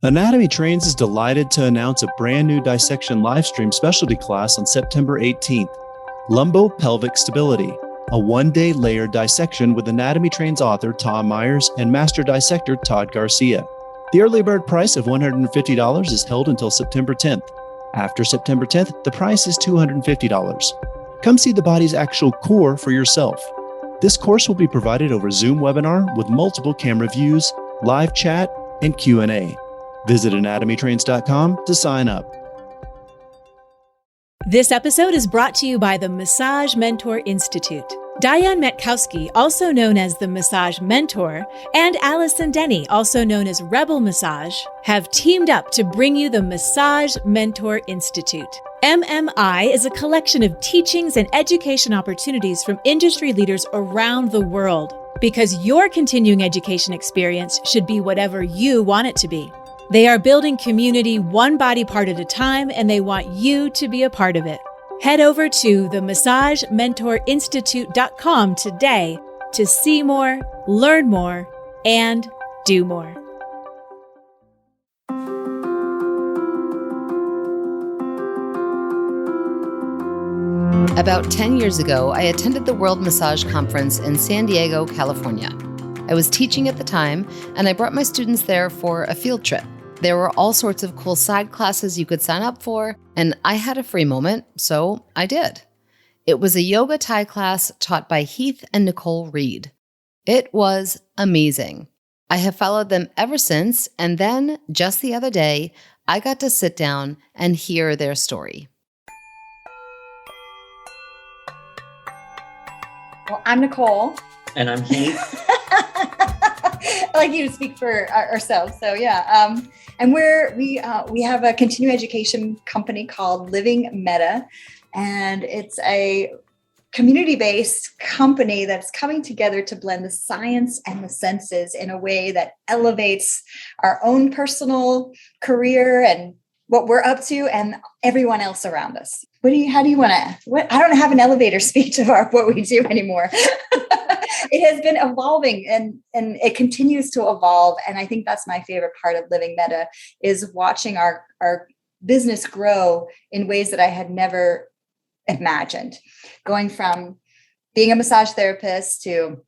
Anatomy Trains is delighted to announce a brand new dissection livestream specialty class on September 18th, Lumbopelvic Stability, a one-day layered dissection with Anatomy Trains author Tom Myers and master dissector Todd Garcia. The early bird price of $150 is held until September 10th. After September 10th, the price is $250. Come see the body's actual core for yourself. This course will be provided over Zoom webinar with multiple camera views, live chat, and Q&A. Visit anatomytrains.com to sign up. This episode is brought to you by the Massage Mentor Institute. Diane Metkowski, also known as the Massage Mentor, and Allison Denney, also known as Rebel Massage, have teamed up to bring you the Massage Mentor Institute. MMI is a collection of teachings and education opportunities from industry leaders around the world, because your continuing education experience should be whatever you want it to be. They are building community one body part at a time, and they want you to be a part of it. Head over to themassagementorinstitute.com today to see more, learn more, and do more. About 10 years ago, I attended the World Massage Conference in San Diego, California. I was teaching at the time, and I brought my students there for a field trip. There were all sorts of cool side classes you could sign up for, and I had a free moment, so I did. It was a yoga Thai class taught by Heath and Nicole Reed. It was amazing. I have followed them ever since, and then, just the other day, I got to sit down and hear their story. Well, I'm Nicole. And I'm Heath. I'd like you to speak for ourselves. So yeah, and we have a continuing education company called Living Meta, and it's a community-based company that's coming together to blend the science and the senses in a way that elevates our own personal career and what we're up to and everyone else around us. How do you want to, I don't have an elevator speech of what we do anymore. It has been evolving and it continues to evolve. And I think that's my favorite part of Living Meta is watching our business grow in ways that I had never imagined. Going from being a massage therapist to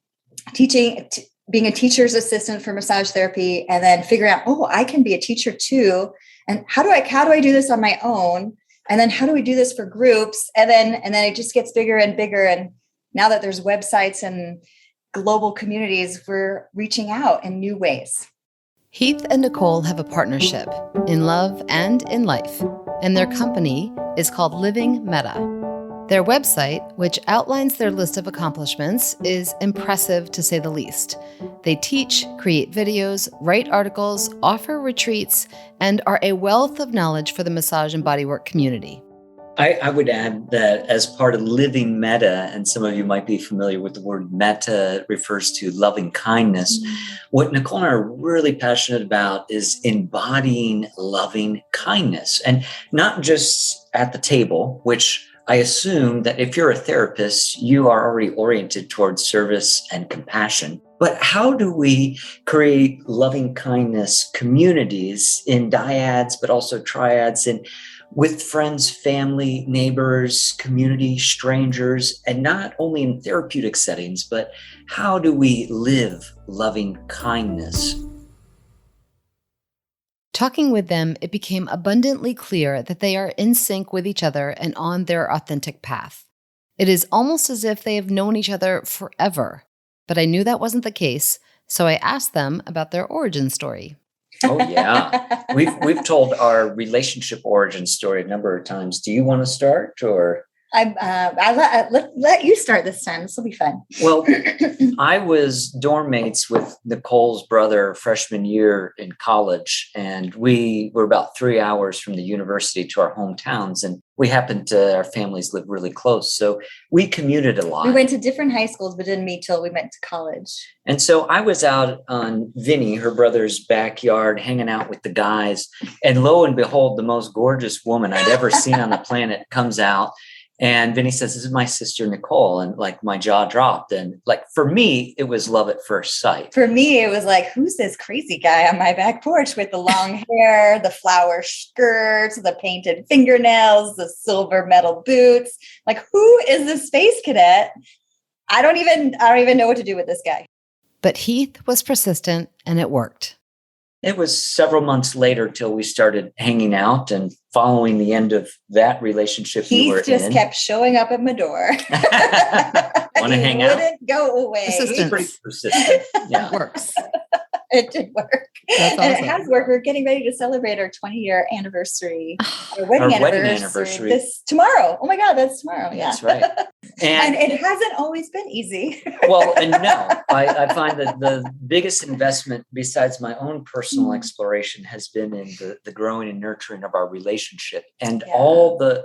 teaching, being a teacher's assistant for massage therapy, and then figuring out, I can be a teacher too. And how do I do this on my own? And then how do we do this for groups? And then it just gets bigger and bigger. And now that there's websites and global communities, we're reaching out in new ways. Heath and Nicole have a partnership in love and in life, and their company is called Living Meta. Their website, which outlines their list of accomplishments, is impressive to say the least. They teach, create videos, write articles, offer retreats, and are a wealth of knowledge for the massage and bodywork community. I would add that as part of Living Meta, and some of you might be familiar with the word meta, it refers to loving kindness. What Nicole and I are really passionate about is embodying loving kindness, and not just at the table, which I assume that if you're a therapist, you are already oriented towards service and compassion. But how do we create loving kindness communities in dyads, but also triads, and with friends, family, neighbors, community, strangers, and not only in therapeutic settings, but how do we live loving kindness? Talking with them, it became abundantly clear that they are in sync with each other and on their authentic path. It is almost as if they have known each other forever, but I knew that wasn't the case, so I asked them about their origin story. Oh, yeah. We've told our relationship origin story a number of times. Do you want to start, or? I'll let you start this time. This will be fun. Well, I was dorm mates with Nicole's brother freshman year in college, and we were about 3 hours from the university to our hometowns, and our families lived really close. So we commuted a lot. We went to different high schools, but didn't meet till we went to college. And so I was out on Vinny, her brother's backyard, hanging out with the guys. And lo and behold, the most gorgeous woman I'd ever seen on the planet comes out. And Vinny says, "This is my sister, Nicole." And like my jaw dropped. And like, for me, it was love at first sight. For me, it was like, who's this crazy guy on my back porch with the long hair, the flower skirts, the painted fingernails, the silver metal boots? Like, who is this space cadet? I don't even know what to do with this guy. But Heath was persistent and it worked. It was several months later till we started hanging out, and following the end of that relationship, Heath just kept showing up at my door. Want to hang out? Wouldn't go away. He's pretty persistent. Yeah, It works. It did work. That's And awesome. it has worked. We're getting ready to celebrate our 20-year anniversary, our wedding anniversary. This tomorrow. Oh my God, that's tomorrow. Yeah, that's right. And it hasn't always been easy. Well, and no, I find that the biggest investment besides my own personal exploration has been in the growing and nurturing of our relationship, and all the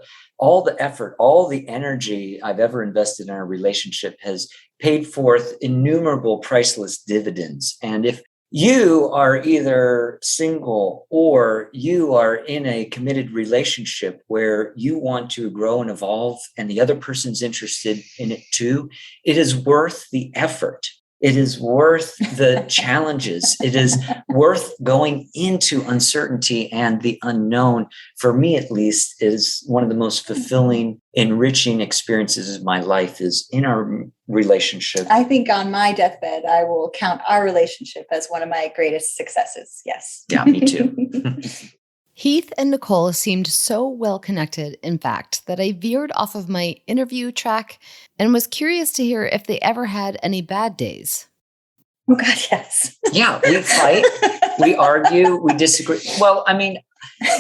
effort, all the energy I've ever invested in our relationship has paid forth innumerable priceless dividends. And if you are either single or you are in a committed relationship where you want to grow and evolve and the other person's interested in it too, it is worth the effort. It is worth the challenges. It is worth going into uncertainty and the unknown. For me, at least, is one of the most fulfilling, enriching experiences of my life is in our relationship. I think on my deathbed, I will count our relationship as one of my greatest successes. Yes. Yeah, me too. Heath and Nicole seemed so well connected, in fact, that I veered off of my interview track and was curious to hear if they ever had any bad days. Oh God, yes. Yeah, we fight, we argue, we disagree. Well, I mean,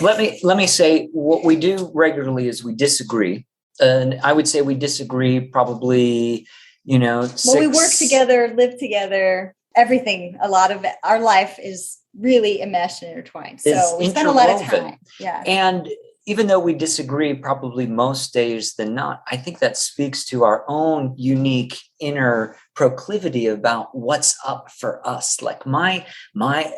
let me say what we do regularly is we disagree. And I would say we disagree probably, we work together, live together, everything. A lot of our life is really enmeshed and intertwined. So we spend a lot of time. Yeah. And even though we disagree probably most days than not, I think that speaks to our own unique inner proclivity about what's up for us. Like my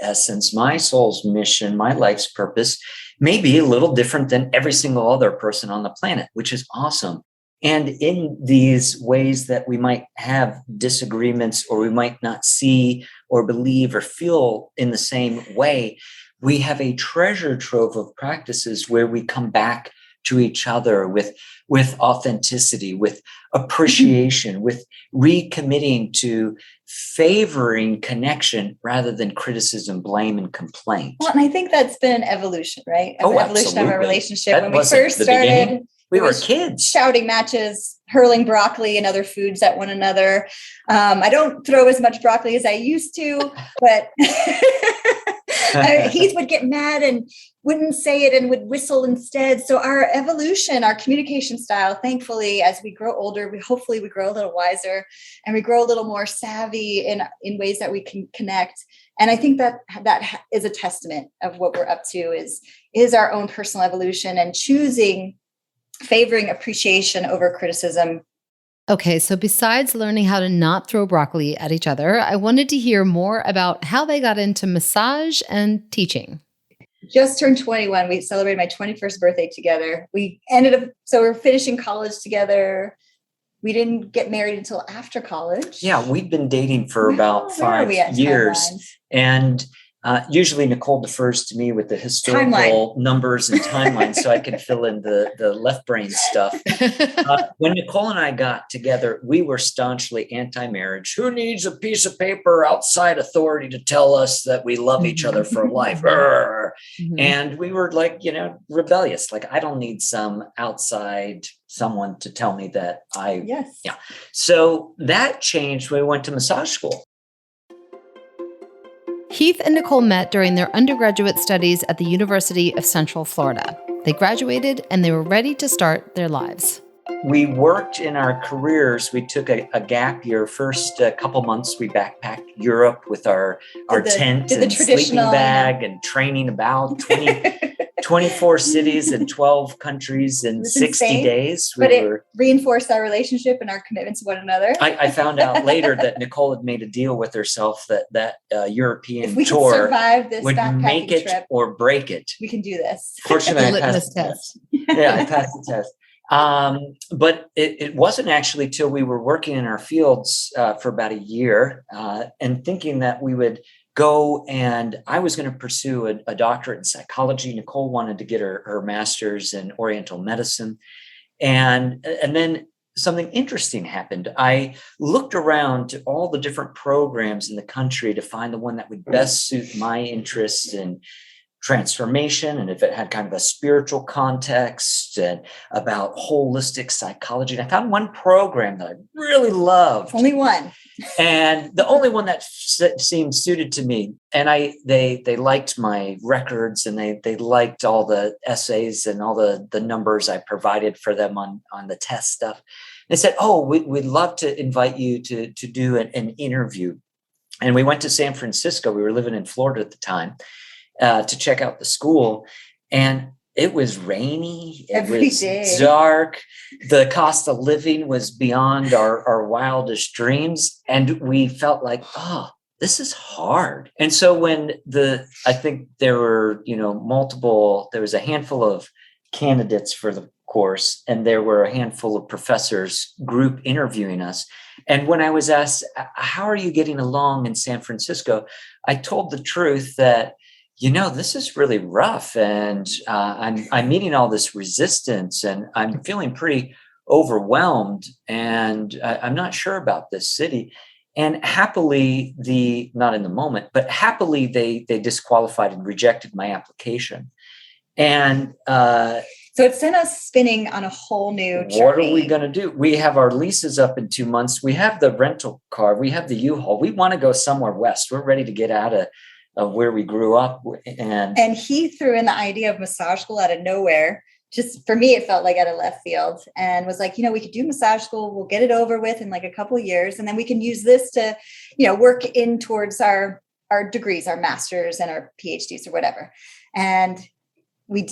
essence, my soul's mission, my life's purpose may be a little different than every single other person on the planet, which is awesome. And in these ways that we might have disagreements, or we might not see or believe or feel in the same way, we have a treasure trove of practices where we come back to each other with authenticity, with appreciation, with recommitting to favoring connection rather than criticism, blame, and complaint. Well, and I think that's been an evolution, right? Oh, evolution absolutely. of our relationship. That when we wasn't first the started, beginning. We were kids. Shouting matches, hurling broccoli and other foods at one another. I don't throw as much broccoli as I used to, but Heath would get mad and wouldn't say it and would whistle instead. So our evolution, our communication style, thankfully, as we grow older, we grow a little wiser and we grow a little more savvy in ways that we can connect. And I think that is a testament of what we're up to is our own personal evolution and favoring appreciation over criticism. Okay, so besides learning how to not throw broccoli at each other, I wanted to hear more about how they got into massage and teaching. Just turned 21. We celebrated my 21st birthday together. We we're finishing college together. We didn't get married until after college. Yeah, we'd been dating for about 5 years. And usually Nicole defers to me with the historical numbers and timelines so I can fill in the left brain stuff. When Nicole and I got together, we were staunchly anti-marriage. Who needs a piece of paper outside authority to tell us that we love each other for life? Mm-hmm. And we were rebellious. Like, I don't need some outside someone to tell me that Yes. Yeah. So that changed when we went to massage school. Heath and Nicole met during their undergraduate studies at the University of Central Florida. They graduated and they were ready to start their lives. We worked in our careers. We took a gap year. First couple months, we backpacked Europe with our tent and sleeping bag and training about 24 cities and 12 countries in 60 days. It reinforced our relationship and our commitment to one another. I found out later that Nicole had made a deal with herself that European if we tour survive this would make it trip, or break it. We can do this. Fortunately, I passed the test. Yeah, I passed the test. But it wasn't actually till we were working in our fields for about a year and thinking that we would go, and I was going to pursue a doctorate in psychology. Nicole wanted to get her master's in Oriental medicine. And then something interesting happened. I looked around to all the different programs in the country to find the one that would best suit my interests in transformation, and if it had kind of a spiritual context and about holistic psychology. And I found one program that I really loved. Only one. And the only one that seemed suited to me. And they liked my records, and they liked all the essays and all the numbers I provided for them on the test stuff. They said, "Oh, we'd love to invite you to do an interview." And we went to San Francisco. We were living in Florida at the time. To check out the school, and it was rainy. It was dark. The cost of living was beyond our wildest dreams, and we felt like, oh, this is hard. And so when I think there were, there was a handful of candidates for the course, and there were a handful of professors group interviewing us. And when I was asked, "How are you getting along in San Francisco?" I told the truth that, this is really rough, and I'm meeting all this resistance, and I'm feeling pretty overwhelmed, and I'm not sure about this city. And happily, not in the moment, but happily, they disqualified and rejected my application. And so it sent us spinning on a whole new journey. What are we going to do? We have our leases up in 2 months. We have the rental car. We have the U-Haul. We want to go somewhere west. We're ready to get out of where we grew up. And he threw in the idea of massage school out of nowhere. Just for me, it felt like out of left field, and was like, we could do massage school. We'll get it over with in like a couple of years. And then we can use this to, work in towards our degrees, our masters and our PhDs or whatever. And we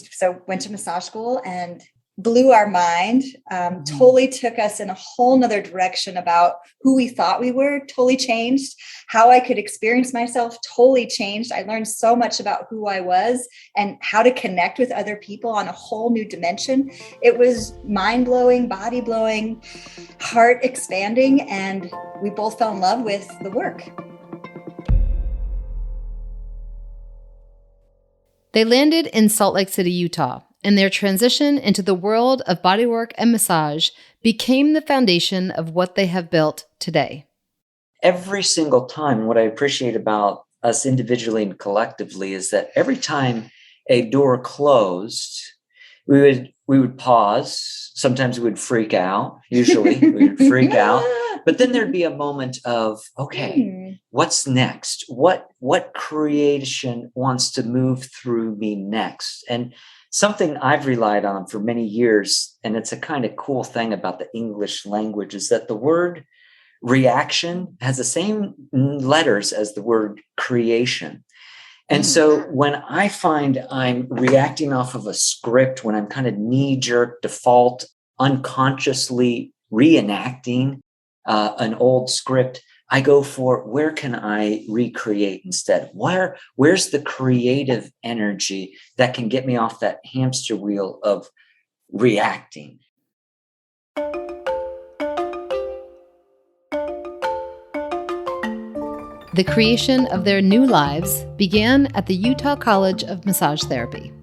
went to massage school and blew our mind, totally took us in a whole nother direction about who we thought we were, totally changed. How I could experience myself totally changed. I learned so much about who I was and how to connect with other people on a whole new dimension. It was mind-blowing, body-blowing, heart-expanding, and we both fell in love with the work. They landed in Salt Lake City, Utah, and their transition into the world of bodywork and massage became the foundation of what they have built today. Every single time, what I appreciate about us individually and collectively is that every time a door closed, we would pause. Sometimes we would freak out. Usually we would freak out. But then there'd be a moment of, okay, what's next? What creation wants to move through me next? And something I've relied on for many years, and it's a kind of cool thing about the English language, is that the word reaction has the same letters as the word creation. And so when I find I'm reacting off of a script, when I'm kind of knee-jerk, default, unconsciously reenacting an old script, I go for, where can I recreate instead? Where's the creative energy that can get me off that hamster wheel of reacting? The creation of their new lives began at the Utah College of Massage Therapy.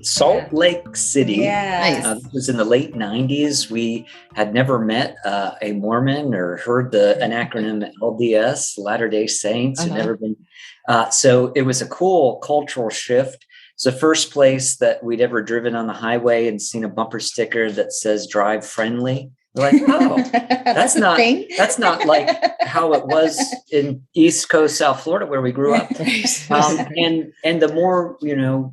Salt Lake City. Yeah. It was in the late 90s. We had never met a Mormon or heard an acronym LDS, Latter-day Saints. Had never been. So it was a cool cultural shift. It's the first place that we'd ever driven on the highway and seen a bumper sticker that says "Drive Friendly." We're like, oh, that's not like how it was in East Coast, South Florida, where we grew up. And the more,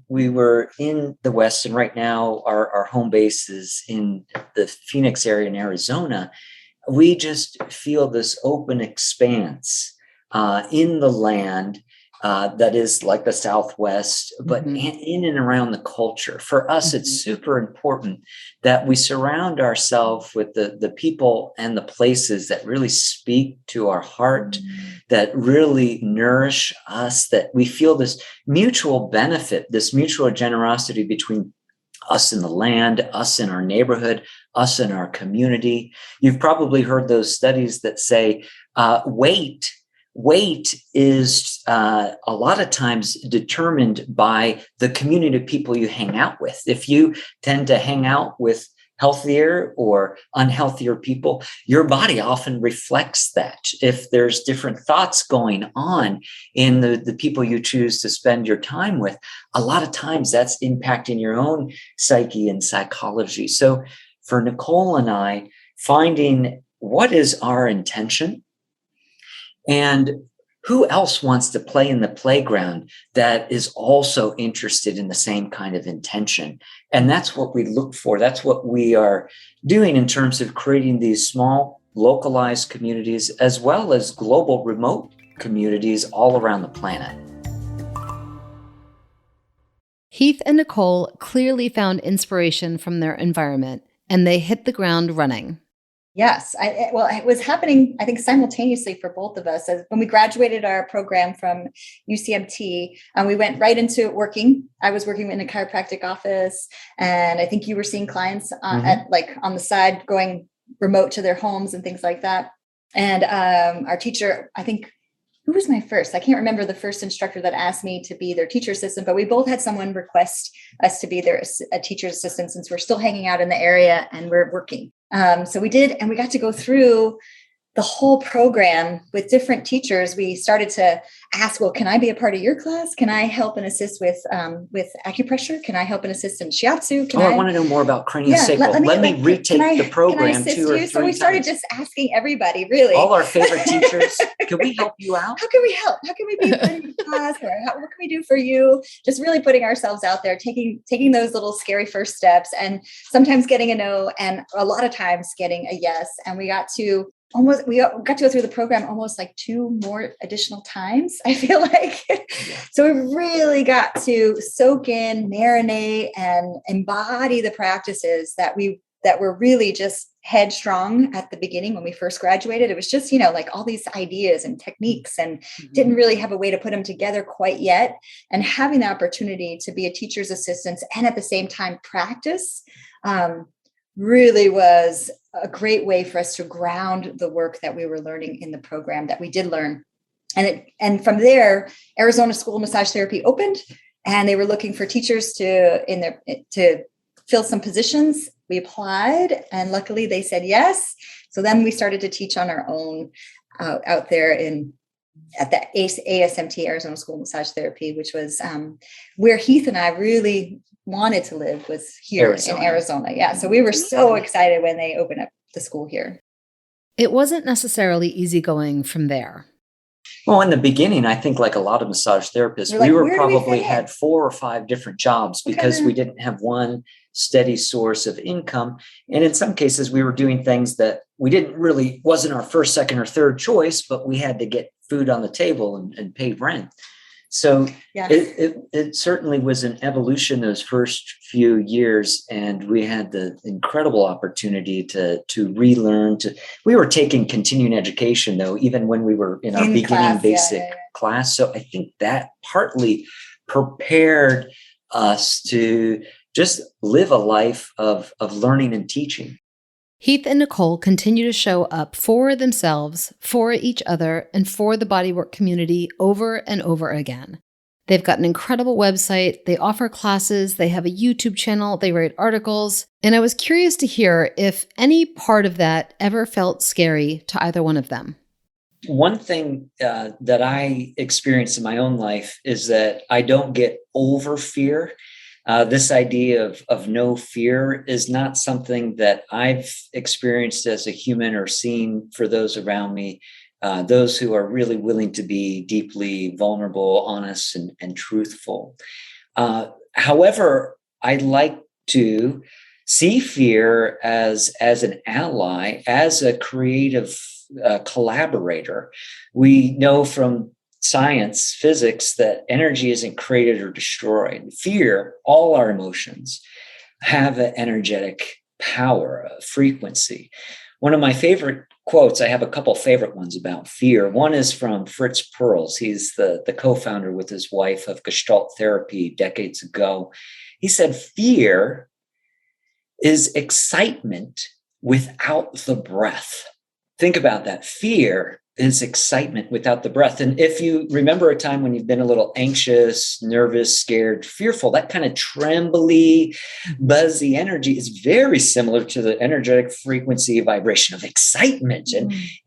we were in the West, and right now our home base is in the Phoenix area in Arizona, we just feel this open expanse in the land that is like the Southwest, but in and around the culture. For us, it's super important that we surround ourselves with the people and the places that really speak to our heart, that really nourish us, that we feel this mutual benefit, this mutual generosity between us in the land, us in our neighborhood, us in our community. You've probably heard those studies that say weight is a lot of times determined by the community of people you hang out with. If you tend to hang out with healthier or unhealthier people, your body often reflects that. If there's different thoughts going on in the people you choose to spend your time with, a lot of times that's impacting your own psyche and psychology. So for Nicole and I, finding what is our intention and who else wants to play in the playground that is also interested in the same kind of intention? And that's what we look for. That's what we are doing in terms of creating these small, localized communities, as well as global remote communities all around the planet. Heath and Nicole clearly found inspiration from their environment, and they hit the ground running. Yes. It was happening, I think, simultaneously for both of us. As when we graduated our program from UCMT, we went right into working. I was working in a chiropractic office, and I think you were seeing clients on the side, going remote to their homes and things like that. And our teacher, I think, who was my first? I can't remember the first instructor that asked me to be their teacher assistant, but we both had someone request us to be their teacher's assistant since we're still hanging out in the area and we're working. So we did, and we got to go through the whole program with different teachers. We started to ask, well, can I be a part of your class? Can I help and assist with acupressure? Can I help and assist in shiatsu? I want to know more about craniosacral. Let me retake the program 2 or 3 times. So we started just asking everybody, really. All our favorite teachers. Can we help you out? How can we help? How can we be a part of your class? Or what can we do for you? Just really putting ourselves out there, taking those little scary first steps, and sometimes getting a no, and a lot of times getting a yes. And we got to go through the program almost like 2 more additional times, I feel like. So we really got to soak in, marinate, and embody the practices that were really just headstrong at the beginning when we first graduated. It was just, like all these ideas and techniques, and didn't really have a way to put them together quite yet. And having the opportunity to be a teacher's assistant and at the same time practice, really was a great way for us to ground the work that we were learning in the program that we did learn. And from there, Arizona School of Massage Therapy opened, and they were looking for teachers to fill some positions. We applied, and luckily they said yes. So then we started to teach on our own out there at the ASMT, Arizona School of Massage Therapy, which was where Heath and I really wanted to live, was here in Arizona. Yeah. So we were so excited when they opened up the school here. It wasn't necessarily easygoing from there. Well, in the beginning, I think like a lot of massage therapists, we probably had 4 or 5 different jobs because we didn't have one steady source of income. And in some cases, we were doing things that wasn't our first, second, or third choice, but we had to get food on the table and pay rent. So it certainly was an evolution those first few years, and we had the incredible opportunity to relearn. We were taking continuing education, though, even when we were in our beginning basic class. So I think that partly prepared us to just live a life of learning and teaching. Heath and Nicole continue to show up for themselves, for each other, and for the Bodywork community over and over again. They've got an incredible website, they offer classes, they have a YouTube channel, they write articles, and I was curious to hear if any part of that ever felt scary to either one of them. One thing that I experienced in my own life is that I don't get over fear. This idea of no fear is not something that I've experienced as a human or seen for those around me, those who are really willing to be deeply vulnerable, honest, and truthful. However, I like to see fear as an ally, as a creative collaborator. We know from science, physics, that energy isn't created or destroyed. Fear, all our emotions, have an energetic power, a frequency. One of my favorite quotes, I have a couple favorite ones about fear. One is from Fritz Perls. He's the co-founder with his wife of Gestalt therapy decades ago. He said, fear is excitement without the breath. Think about that. Fear is excitement without the breath. And if you remember a time when you've been a little anxious, nervous, scared, fearful, that kind of trembly, buzzy energy is very similar to the energetic frequency vibration of excitement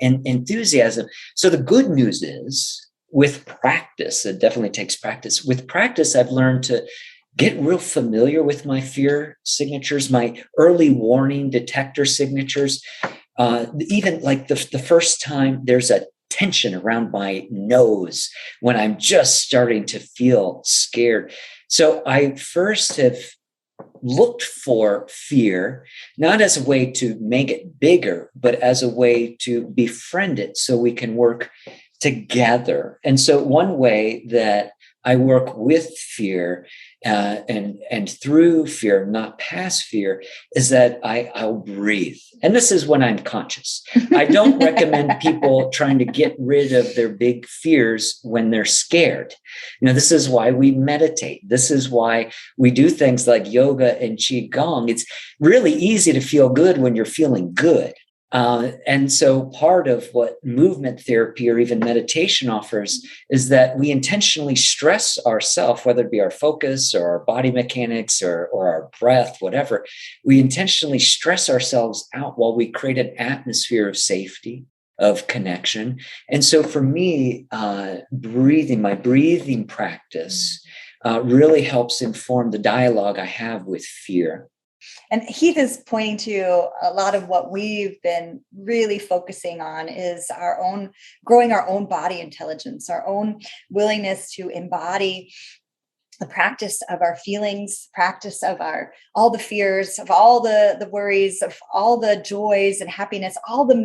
and enthusiasm. So the good news is, with practice, it definitely takes practice. With practice, I've learned to get real familiar with my fear signatures, my early warning detector signatures. Even like the first time there's a tension around my nose when I'm just starting to feel scared. So I first have looked for fear, not as a way to make it bigger, but as a way to befriend it so we can work together. And so one way that I work with fear and through fear, not past fear, is that I'll breathe. And this is when I'm conscious. I don't recommend people trying to get rid of their big fears when they're scared. This is why we meditate. This is why we do things like yoga and qigong. It's really easy to feel good when you're feeling good. And so part of what movement therapy or even meditation offers is that we intentionally stress ourselves, whether it be our focus or our body mechanics or our breath, whatever. We intentionally stress ourselves out while we create an atmosphere of safety, of connection. And so for me, my breathing practice really helps inform the dialogue I have with fear. And Heath is pointing to a lot of what we've been really focusing on is growing our own body intelligence, our own willingness to embody the practice of our feelings, practice of all the fears, of all the worries, of all the joys and happiness, all the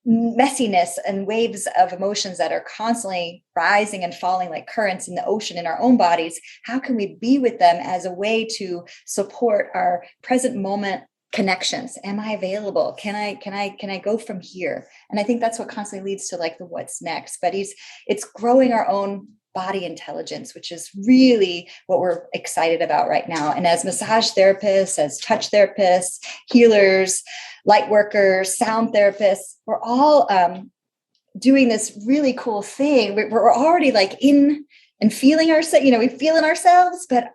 messiness and waves of emotions that are constantly rising and falling like currents in the ocean in our own bodies. How can we be with them as a way to support our present moment connections? Am I available? Can I go from here? And I think that's what constantly leads to like the what's next. But it's growing our own body intelligence, which is really what we're excited about right now. And as massage therapists, as touch therapists, healers, light workers, sound therapists, we're all doing this really cool thing. We're already like in and feeling ourselves, we feel in ourselves, but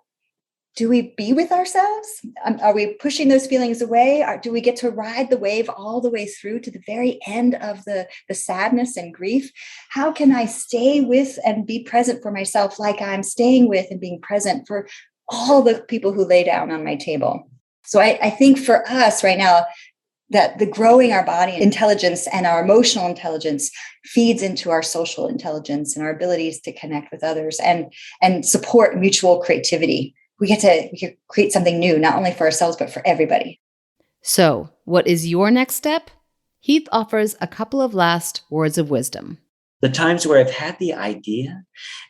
do we be with ourselves? Are we pushing those feelings away? Or do we get to ride the wave all the way through to the very end of the sadness and grief? How can I stay with and be present for myself like I'm staying with and being present for all the people who lay down on my table? So I think for us right now, that the growing our body intelligence and our emotional intelligence feeds into our social intelligence and our abilities to connect with others and support mutual creativity. We get to create something new, not only for ourselves, but for everybody. So, what is your next step? Heath offers a couple of last words of wisdom. The times where I've had the idea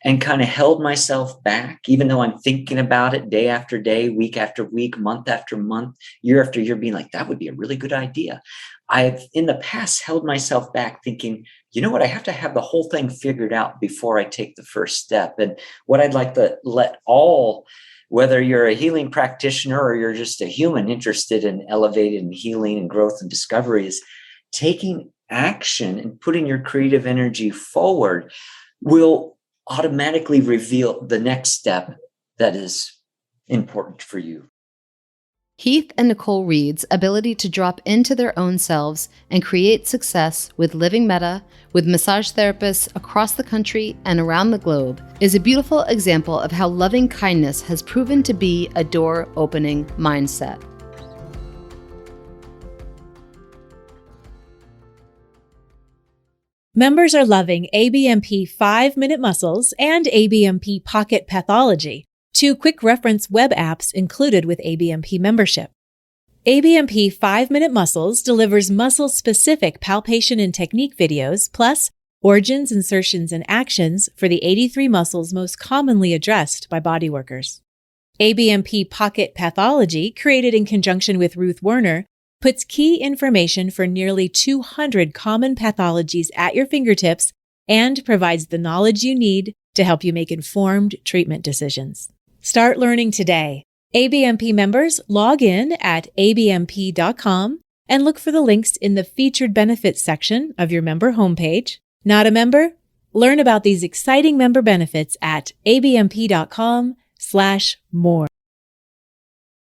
and kind of held myself back, even though I'm thinking about it day after day, week after week, month after month, year after year, being like, that would be a really good idea. I've in the past held myself back thinking, you know what, I have to have the whole thing figured out before I take the first step. And what I'd like to let whether you're a healing practitioner or you're just a human interested in elevating and healing and growth and discovery, is taking action and putting your creative energy forward will automatically reveal the next step that is important for you. Heath and Nicole Reed's ability to drop into their own selves and create success with Living Metta, with massage therapists across the country and around the globe, is a beautiful example of how loving kindness has proven to be a door-opening mindset. Members are loving ABMP 5-Minute Muscles and ABMP Pocket Pathology, 2 quick reference web apps included with ABMP membership. ABMP 5-Minute Muscles delivers muscle-specific palpation and technique videos, plus origins, insertions, and actions for the 83 muscles most commonly addressed by bodyworkers. ABMP Pocket Pathology, created in conjunction with Ruth Werner, puts key information for nearly 200 common pathologies at your fingertips and provides the knowledge you need to help you make informed treatment decisions. Start learning today ABMP members log in at abmp.com and look for the links in the featured benefits section of your member homepage. Not a member? Learn about these exciting member benefits at abmp.com/more.